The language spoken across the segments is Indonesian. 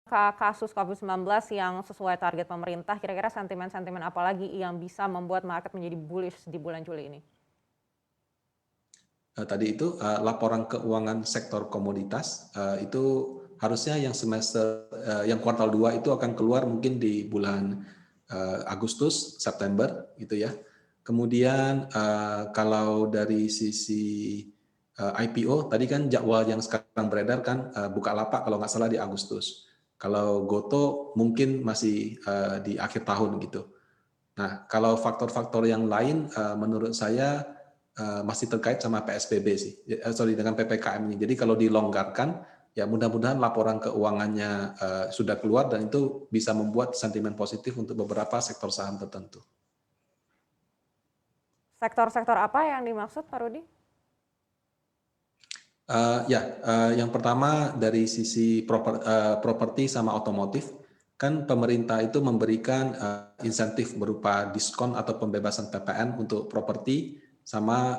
kasus COVID-19 yang sesuai target pemerintah, kira-kira sentimen-sentimen apa lagi yang bisa membuat market menjadi bullish di bulan Juli ini? Tadi itu laporan keuangan sektor komoditas itu harusnya yang semester yang kuartal 2 itu akan keluar mungkin di bulan Agustus, September gitu ya. Kemudian kalau dari sisi IPO tadi kan jadwal yang sekarang beredar kan Bukalapak kalau nggak salah di Agustus. Kalau Goto mungkin masih di akhir tahun gitu. Nah, kalau faktor-faktor yang lain menurut saya masih terkait sama PSBB sih. Dengan PPKM ini. Jadi kalau dilonggarkan, ya mudah-mudahan laporan keuangannya sudah keluar dan itu bisa membuat sentimen positif untuk beberapa sektor saham tertentu. Sektor-sektor apa yang dimaksud, Pak Rudi? Yang pertama dari sisi properti sama otomotif, kan pemerintah itu memberikan insentif berupa diskon atau pembebasan PPN untuk properti sama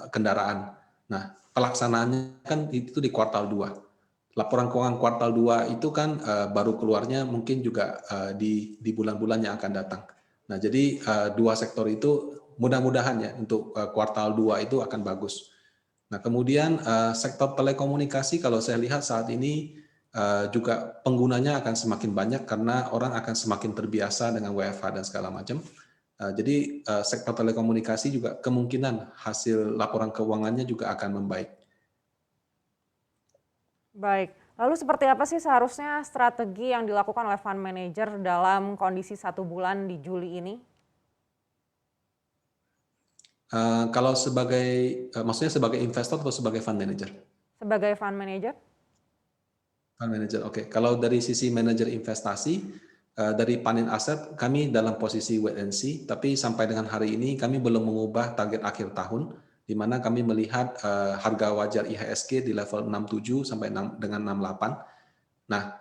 kendaraan. Nah, pelaksanaannya kan itu di kuartal 2. Laporan keuangan kuartal 2 itu kan baru keluarnya mungkin juga di bulan-bulan yang akan datang. Nah, jadi dua sektor itu mudah-mudahan ya untuk kuartal 2 itu akan bagus. Nah, kemudian sektor telekomunikasi kalau saya lihat saat ini juga penggunanya akan semakin banyak karena orang akan semakin terbiasa dengan WFH dan segala macam. Jadi sektor telekomunikasi juga kemungkinan hasil laporan keuangannya juga akan membaik. Baik, lalu seperti apa sih seharusnya strategi yang dilakukan oleh fund manager dalam kondisi 1 bulan di Juli ini? Kalau maksudnya sebagai investor atau sebagai fund manager? Sebagai fund manager? Fund manager, oke. Kalau dari sisi manajer investasi, dari panen aset kami dalam posisi wait and see, tapi sampai dengan hari ini kami belum mengubah target akhir tahun, di mana kami melihat harga wajar IHSG di level 67 sampai dengan 68. Nah,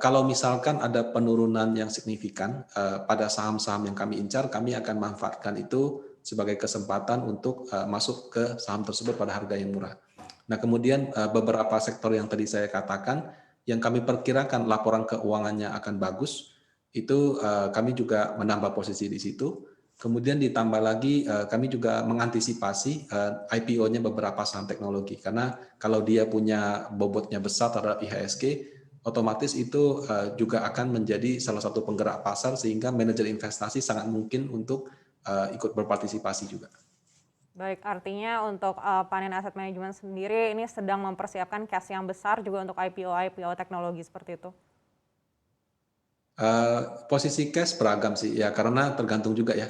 kalau misalkan ada penurunan yang signifikan pada saham-saham yang kami incar, kami akan manfaatkan itu sebagai kesempatan untuk masuk ke saham tersebut pada harga yang murah. Nah, kemudian beberapa sektor yang tadi saya katakan, yang kami perkirakan laporan keuangannya akan bagus, itu kami juga menambah posisi di situ. Kemudian ditambah lagi kami juga mengantisipasi IPO-nya beberapa saham teknologi, karena kalau dia punya bobotnya besar terhadap IHSG, otomatis itu juga akan menjadi salah satu penggerak pasar sehingga manajer investasi sangat mungkin untuk ikut berpartisipasi juga. Baik, artinya untuk Panin Asset Management sendiri ini sedang mempersiapkan cash yang besar juga untuk IPO teknologi seperti itu? Posisi cash beragam sih ya, karena tergantung juga ya.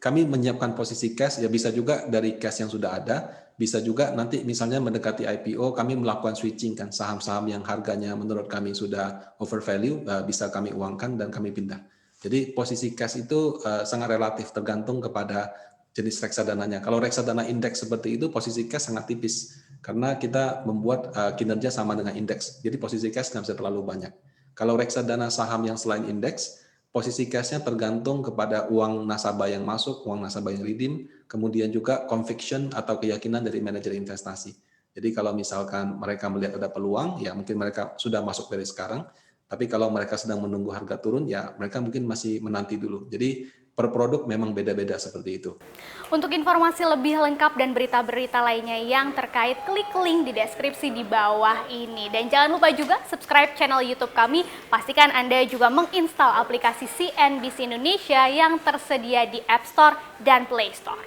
Kami menyiapkan posisi cash ya, bisa juga dari cash yang sudah ada, bisa juga nanti misalnya mendekati IPO kami melakukan switching kan saham-saham yang harganya menurut kami sudah overvalue, bisa kami uangkan dan kami pindah. Jadi posisi cash itu sangat relatif tergantung kepada jenis reksadananya. Kalau reksadana indeks seperti itu posisi cash sangat tipis karena kita membuat kinerja sama dengan indeks. Jadi posisi cash nggak bisa terlalu banyak. Kalau reksadana saham yang selain indeks, posisi cash-nya tergantung kepada uang nasabah yang masuk, uang nasabah yang redeem, kemudian juga conviction atau keyakinan dari manajer investasi. Jadi kalau misalkan mereka melihat ada peluang, ya mungkin mereka sudah masuk dari sekarang. Tapi kalau mereka sedang menunggu harga turun, ya mereka mungkin masih menanti dulu. Jadi per produk memang beda-beda seperti itu. Untuk informasi lebih lengkap dan berita-berita lainnya yang terkait, klik link di deskripsi di bawah ini. Dan jangan lupa juga subscribe channel YouTube kami. Pastikan Anda juga menginstal aplikasi CNBC Indonesia yang tersedia di App Store dan Play Store.